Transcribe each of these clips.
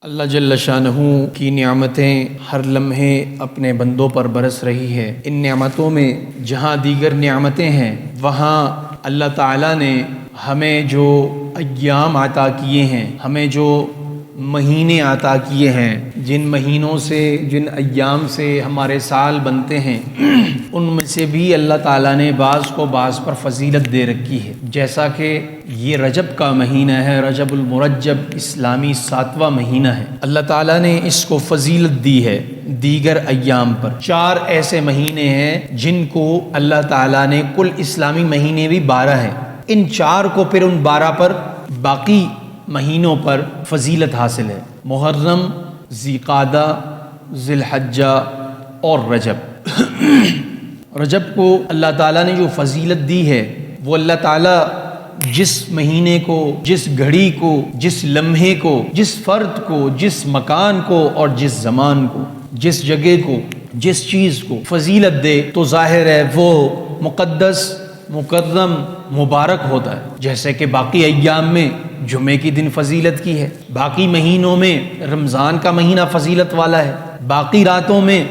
اللہ جل شانہ کی نعمتیں ہر لمحے اپنے بندوں پر برس رہی ہے۔ ان نعمتوں میں جہاں دیگر نعمتیں ہیں وہاں اللہ تعالیٰ نے ہمیں جو ایام عطا کیے ہیں، ہمیں جو مہینے عطا کیے ہیں، جن مہینوں سے جن ایام سے ہمارے سال بنتے ہیں، ان میں سے بھی اللہ تعالیٰ نے بعض کو بعض پر فضیلت دے رکھی ہے۔ جیسا کہ یہ رجب کا مہینہ ہے، رجب المرجب اسلامی 7واں مہینہ ہے، اللہ تعالیٰ نے اس کو فضیلت دی ہے دیگر ایام پر۔ 4 ایسے مہینے ہیں جن کو اللہ تعالیٰ نے، کل اسلامی مہینے بھی 12 ہیں، ان 4 کو پھر ان 12 پر باقی مہینوں پر فضیلت حاصل ہے: محرم، ذی قعدہ، ذی الحجہ اور رجب۔ رجب کو اللہ تعالیٰ نے جو فضیلت دی ہے وہ اللہ تعالیٰ جس مہینے کو، جس گھڑی کو، جس لمحے کو، جس فرد کو، جس مکان کو اور جس زمان کو، جس جگہ کو، جس چیز کو فضیلت دے تو ظاہر ہے وہ مقدس، مکرم، مبارک ہوتا ہے۔ جیسے کہ باقی ایام میں جمعے کی دن فضیلت کی ہے، باقی مہینوں میں رمضان کا مہینہ فضیلت والا ہے، باقی راتوں میں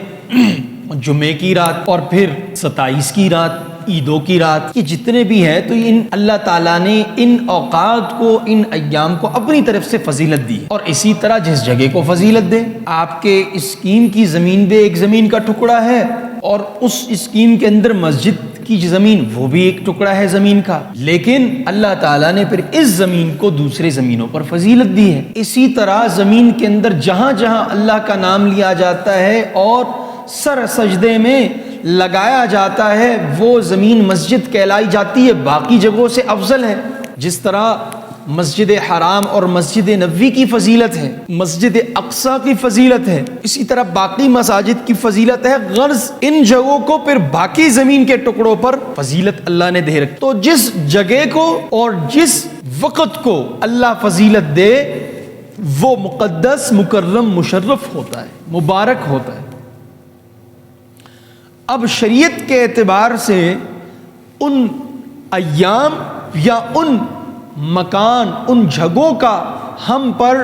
جمعے کی رات اور پھر 27 کی رات، عیدوں کی رات، یہ جتنے بھی ہیں تو ان اللہ تعالیٰ نے ان اوقات کو، ان ایام کو اپنی طرف سے فضیلت دی۔ اور اسی طرح جس جگہ کو فضیلت دے، آپ کے اسکیم کی زمین پہ ایک زمین کا ٹکڑا ہے اور اس اسکیم کے اندر مسجد کی زمین، وہ بھی ایک ٹکڑا ہے زمین کا، لیکن اللہ تعالیٰ نے پھر اس زمین کو دوسرے زمینوں پر فضیلت دی ہے۔ اسی طرح زمین کے اندر جہاں جہاں اللہ کا نام لیا جاتا ہے اور سر سجدے میں لگایا جاتا ہے وہ زمین مسجد کہلائی جاتی ہے، باقی جگہوں سے افضل ہے۔ جس طرح مسجد حرام اور مسجد نبوی کی فضیلت ہے، مسجد اقصیٰ کی فضیلت ہے، اسی طرح باقی مساجد کی فضیلت ہے، غرض ان جگہوں کو پھر باقی زمین کے ٹکڑوں پر فضیلت اللہ نے دے رکھی۔ تو جس جگہ کو اور جس وقت کو اللہ فضیلت دے وہ مقدس، مکرم، مشرف ہوتا ہے، مبارک ہوتا ہے۔ اب شریعت کے اعتبار سے ان ایام یا ان مکان، ان جگہوں کا ہم پر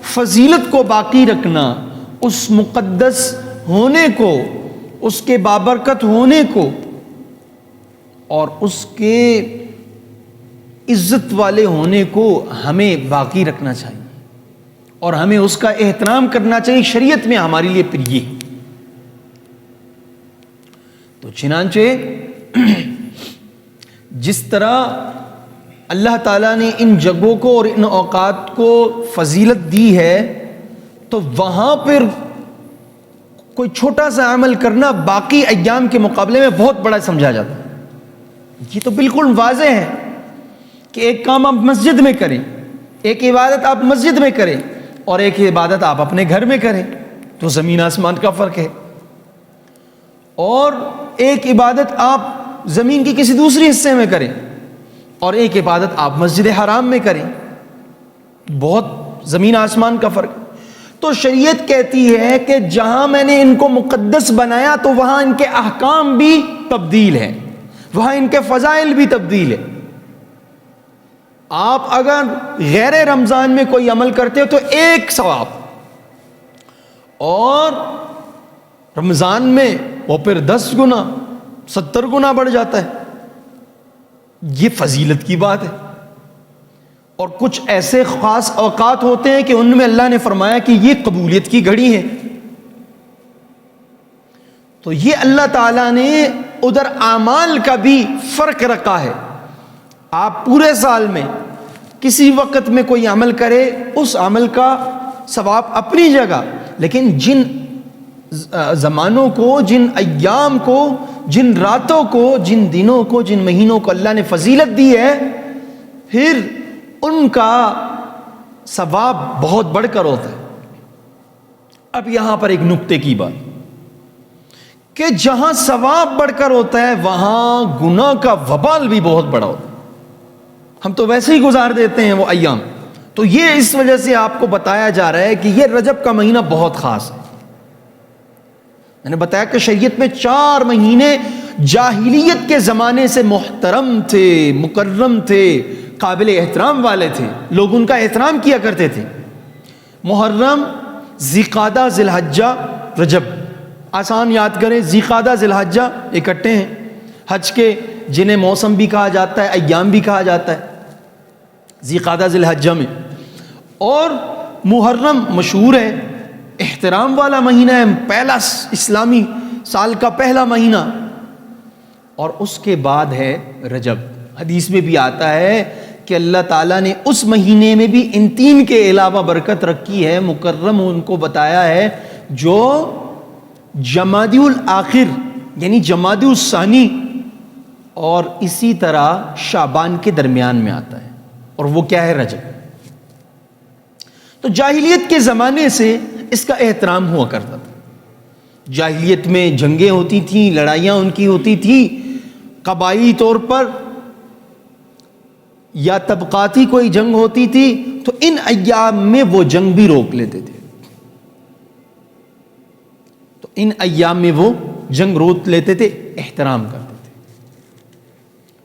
فضیلت کو باقی رکھنا، اس مقدس ہونے کو، اس کے بابرکت ہونے کو اور اس کے عزت والے ہونے کو ہمیں باقی رکھنا چاہیے اور ہمیں اس کا احترام کرنا چاہیے۔ شریعت میں ہمارے لیے پھر یہ تو چنانچہ جس طرح اللہ تعالیٰ نے ان جگہوں کو اور ان اوقات کو فضیلت دی ہے تو وہاں پھر کوئی چھوٹا سا عمل کرنا باقی ایام کے مقابلے میں بہت بڑا سمجھا جاتا ہے۔ یہ تو بالکل واضح ہے کہ ایک کام آپ مسجد میں کریں، ایک عبادت آپ مسجد میں کریں اور ایک عبادت آپ اپنے گھر میں کریں تو زمین آسمان کا فرق ہے، اور ایک عبادت آپ زمین کی کسی دوسری حصے میں کریں اور ایک عبادت آپ مسجد حرام میں کریں، بہت زمین آسمان کا فرق۔ تو شریعت کہتی ہے کہ جہاں میں نے ان کو مقدس بنایا تو وہاں ان کے احکام بھی تبدیل ہیں، وہاں ان کے فضائل بھی تبدیل ہیں۔ آپ اگر غیر رمضان میں کوئی عمل کرتے ہو تو 1 ثواب، اور رمضان میں وہ پھر 10 گنا 70 گنا بڑھ جاتا ہے۔ یہ فضیلت کی بات ہے۔ اور کچھ ایسے خاص اوقات ہوتے ہیں کہ ان میں اللہ نے فرمایا کہ یہ قبولیت کی گھڑی ہے، تو یہ اللہ تعالیٰ نے ادھر اعمال کا بھی فرق رکھا ہے۔ آپ پورے سال میں کسی وقت میں کوئی عمل کرے، اس عمل کا ثواب اپنی جگہ، لیکن جن زمانوں کو، جن ایام کو، جن راتوں کو، جن دنوں کو، جن مہینوں کو اللہ نے فضیلت دی ہے، پھر ان کا ثواب بہت بڑھ کر ہوتا ہے۔ اب یہاں پر ایک نکتے کی بات کہ جہاں ثواب بڑھ کر ہوتا ہے وہاں گناہ کا وبال بھی بہت بڑا ہوتا ہے۔ ہم تو ویسے ہی گزار دیتے ہیں وہ ایام، تو یہ اس وجہ سے آپ کو بتایا جا رہا ہے کہ یہ رجب کا مہینہ بہت خاص ہے۔ میں نے بتایا کہ شریعت میں 4 مہینے جاہلیت کے زمانے سے محترم تھے، مکرم تھے، قابل احترام والے تھے، لوگ ان کا احترام کیا کرتے تھے، محرم، ذی-قعدہ، ذی الحجہ، رجب. آسان یاد کریں، ذی-قعدہ ذی الحجہ اکٹھے ہیں حج کے، جنہیں موسم بھی کہا جاتا ہے، ایام بھی کہا جاتا ہے، ذی-قعدہ ذی الحجہ میں. اور محرم مشہور ہے، احترام والا مہینہ ہے، پہلا اسلامی سال کا پہلا مہینہ. اور اس کے بعد ہے رجب. حدیث میں بھی آتا ہے کہ اللہ تعالیٰ نے اس مہینے میں بھی ان تین کے علاوہ برکت رکھی ہے، مکرم ان کو بتایا ہے، جو جمادی الآخر یعنی جمادی الثانی اور اسی طرح شعبان کے درمیان میں آتا ہے. اور وہ کیا ہے؟ رجب. تو جاہلیت کے زمانے سے اس کا احترام ہوا کرتا تھا. جاہلیت میں جنگیں ہوتی تھیں، لڑائیاں ان کی ہوتی تھیں، قبائلی طور پر یا طبقاتی کوئی جنگ ہوتی تھی، تو ان ایام میں وہ جنگ بھی روک لیتے تھے. تو ان ایام میں وہ جنگ روک لیتے تھے، احترام کرتے تھے.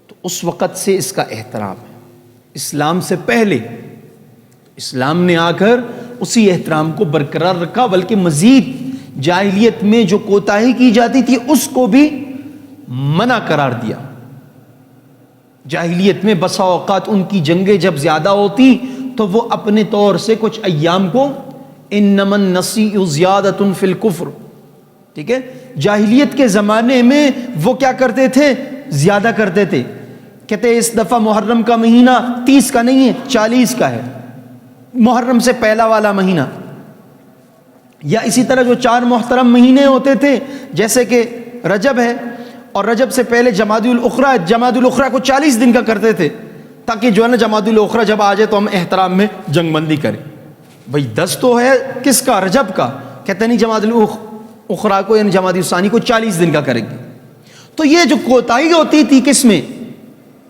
تو اس وقت سے اس کا احترام ہے. اسلام سے پہلے اسلام نے آ کر اسی احترام کو برقرار رکھا، بلکہ مزید جاہلیت میں جو کوتاہی کی جاتی تھی اس کو بھی منع قرار دیا. جاہلیت میں بسا اوقات ان کی جنگیں جب زیادہ ہوتی تو وہ اپنے طور سے کچھ ایام کو انما النسیء زیادۃ فی الکفر، ٹھیک ہے، جاہلیت کے زمانے میں وہ کیا کرتے تھے؟ زیادہ کرتے تھے. کہتے اس دفعہ محرم کا مہینہ 30 کا نہیں ہے، 40 کا ہے، محرم سے پہلا والا مہینہ. یا اسی طرح جو 4 محترم مہینے ہوتے تھے، جیسے کہ رجب ہے، اور رجب سے پہلے جمادی الاخری، جمادی الاخری کو 40 دن کا کرتے تھے، تاکہ جو ہے نا جمادی الاخری جب آ جائے تو ہم احترام میں جنگ بندی کریں. بھئی 10 تو ہے کس کا؟ رجب کا. کہتے نہیں جمادی الاخری کو یعنی جمادی الثانی کو 40 دن کا کریں گے. تو یہ جو کوتاہی ہوتی تھی کس میں؟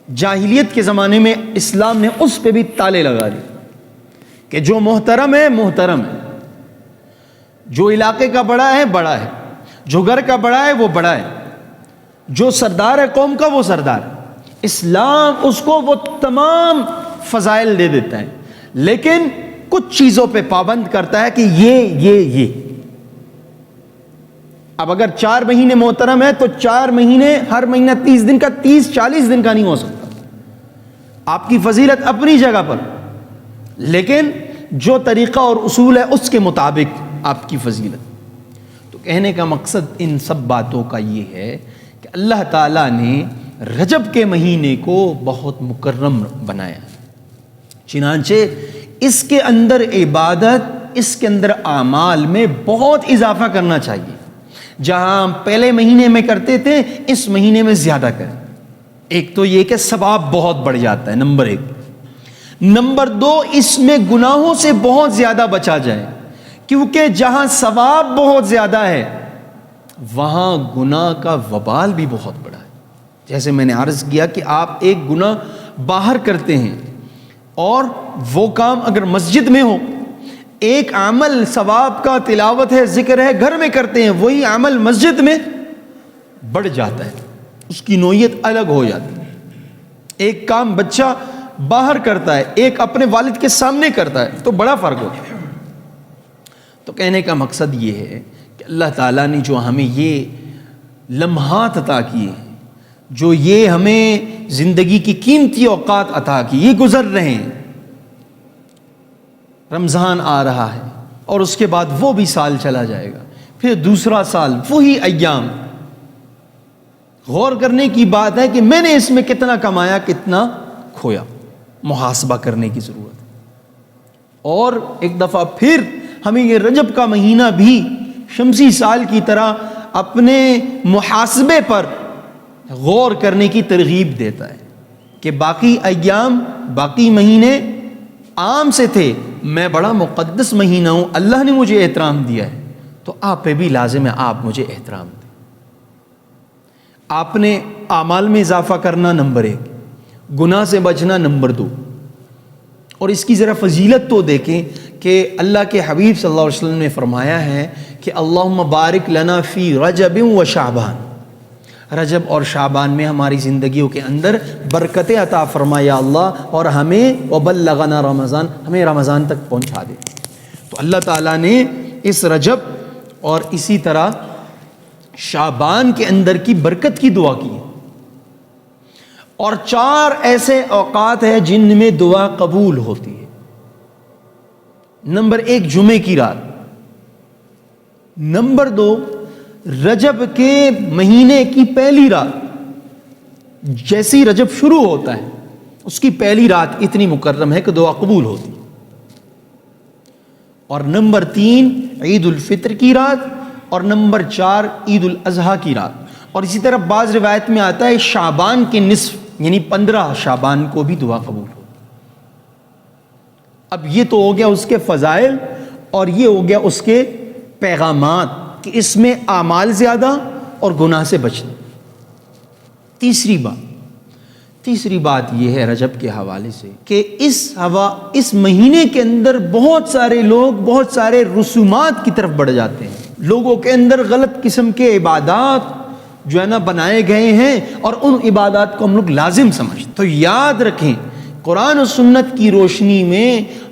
جاہلیت کے زمانے میں اسلام نے اس پہ بھی تالے لگا دی کہ جو محترم ہے محترم ہے، جو علاقے کا بڑا ہے بڑا ہے، جو گھر کا بڑا ہے وہ بڑا ہے، جو سردار ہے قوم کا وہ سردار ہے. اسلام اس کو وہ تمام فضائل دے دیتا ہے، لیکن کچھ چیزوں پہ پابند کرتا ہے کہ یہ اب اگر 4 مہینے محترم ہے تو 4 مہینے ہر مہینہ 30 دن کا، 30-40 دن کا نہیں ہو سکتا. آپ کی فضیلت اپنی جگہ پر، لیکن جو طریقہ اور اصول ہے اس کے مطابق آپ کی فضیلت. تو کہنے کا مقصد ان سب باتوں کا یہ ہے کہ اللہ تعالیٰ نے رجب کے مہینے کو بہت مکرم بنایا، چنانچہ اس کے اندر عبادت، اس کے اندر اعمال میں بہت اضافہ کرنا چاہیے. جہاں ہم پہلے مہینے میں کرتے تھے اس مہینے میں زیادہ کریں. ایک تو یہ کہ ثواب بہت بڑھ جاتا ہے، نمبر 1. نمبر 2، اس میں گناہوں سے بہت زیادہ بچا جائے، کیونکہ جہاں ثواب بہت زیادہ ہے وہاں گناہ کا وبال بھی بہت بڑا ہے. جیسے میں نے عرض کیا کہ آپ ایک گناہ باہر کرتے ہیں اور وہ کام اگر مسجد میں ہو، ایک عمل ثواب کا تلاوت ہے، ذکر ہے، گھر میں کرتے ہیں، وہی عمل مسجد میں بڑھ جاتا ہے، اس کی نوعیت الگ ہو جاتی ہے. ایک کام بچہ باہر کرتا ہے، ایک اپنے والد کے سامنے کرتا ہے، تو بڑا فرق ہوتا ہے. تو کہنے کا مقصد یہ ہے کہ اللہ تعالیٰ نے جو ہمیں یہ لمحات عطا کیے ہیں، جو یہ ہمیں زندگی کی قیمتی اوقات عطا کی، یہ گزر رہے ہیں. رمضان آ رہا ہے اور اس کے بعد وہ بھی سال چلا جائے گا، پھر دوسرا سال، وہی ایام. غور کرنے کی بات ہے کہ میں نے اس میں کتنا کمایا، کتنا کھویا، محاسبہ کرنے کی ضرورت ہے. اور ایک دفعہ پھر ہمیں یہ رجب کا مہینہ بھی شمسی سال کی طرح اپنے محاسبے پر غور کرنے کی ترغیب دیتا ہے کہ باقی ایام، باقی مہینے عام سے تھے، میں بڑا مقدس مہینہ ہوں، اللہ نے مجھے احترام دیا ہے، تو آپ پہ بھی لازم ہے آپ مجھے احترام دیں. آپ نے اعمال میں اضافہ کرنا نمبر 1، گناہ سے بچنا نمبر 2. اور اس کی ذرا فضیلت تو دیکھیں کہ اللہ کے حبیب صلی اللہ علیہ وسلم نے فرمایا ہے کہ اللہم بارک لنا فی رجب و شعبان، رجب اور شعبان میں ہماری زندگیوں کے اندر برکتیں عطا فرما یا اللہ، اور ہمیں وبلغنا رمضان، ہمیں رمضان تک پہنچا دے. تو تو اللہ تعالیٰ نے اس رجب اور اسی طرح شعبان کے اندر کی برکت کی دعا کی ہے، اور 4 ایسے اوقات ہیں جن میں دعا قبول ہوتی ہے۔ نمبر 1 جمعے کی رات، نمبر 2 رجب کے مہینے کی پہلی رات، جیسی رجب شروع ہوتا ہے اس کی پہلی رات اتنی مکرم ہے کہ دعا قبول ہوتی ہے، اور نمبر 3 عید الفطر کی رات، اور نمبر 4 عید الاضحیٰ کی رات۔ اور اسی طرح بعض روایت میں آتا ہے شعبان کے نصف یعنی 15 شعبان کو بھی دعا قبول ہو۔ اب یہ تو ہو گیا اس کے فضائل، اور یہ ہو گیا اس کے پیغامات کہ اس میں اعمال زیادہ اور گناہ سے بچنا۔ تیسری بات یہ ہے رجب کے حوالے سے کہ اس مہینے کے اندر بہت سارے لوگ بہت سارے رسومات کی طرف بڑھ جاتے ہیں، لوگوں کے اندر غلط قسم کے عبادات جو ہے نا بنائے گئے ہیں، اور ان عبادات کو ہم لوگ لازم سمجھتے۔ تو یاد رکھیں قرآن و سنت کی روشنی میں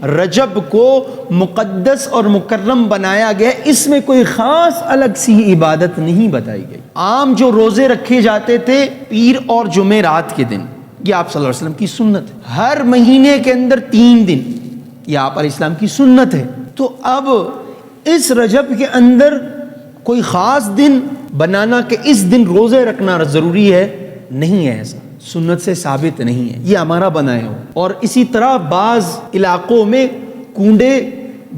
رجب کو مقدس اور مکرم بنایا گیا، اس میں کوئی خاص الگ سی عبادت نہیں بتائی گئی۔ عام جو روزے رکھے جاتے تھے پیر اور جمعرات کے دن، یہ آپ صلی اللہ علیہ وسلم کی سنت ہے۔ ہر مہینے کے اندر 3 دن، یہ آپ علیہ السلام کی سنت ہے۔ تو اب اس رجب کے اندر کوئی خاص دن بنانا کہ اس دن روزے رکھنا ضروری ہے، نہیں ہے، ایسا سنت سے ثابت نہیں ہے، یہ ہمارا بنایا ہو۔ اور اسی طرح بعض علاقوں میں کنڈے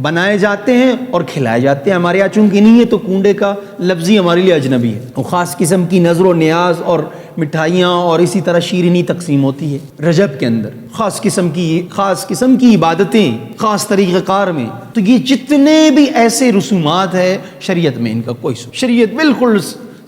بنائے جاتے ہیں اور کھلائے جاتے ہیں، ہمارے یہاں چونکہ نہیں ہے تو کنڈے کا لفظی ہمارے لیے اجنبی ہے۔ اور خاص قسم کی نظر و نیاز اور مٹھائیاں اور اسی طرح شیرینی تقسیم ہوتی ہے رجب کے اندر، خاص قسم کی عبادتیں خاص طریقہ کار میں۔ تو یہ جتنے بھی ایسے رسومات ہیں شریعت میں ان کا کوئی شریعت بالکل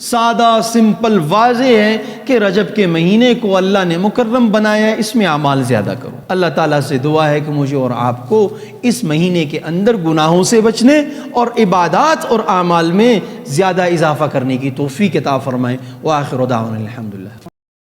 سادہ سمپل واضح ہے کہ رجب کے مہینے کو اللہ نے مکرم بنایا ہے، اس میں اعمال زیادہ کرو۔ اللہ تعالیٰ سے دعا ہے کہ مجھے اور آپ کو اس مہینے کے اندر گناہوں سے بچنے اور عبادات اور اعمال میں زیادہ اضافہ کرنے کی توفیق عطا فرمائے۔ وآخر دعوانا الحمدللہ۔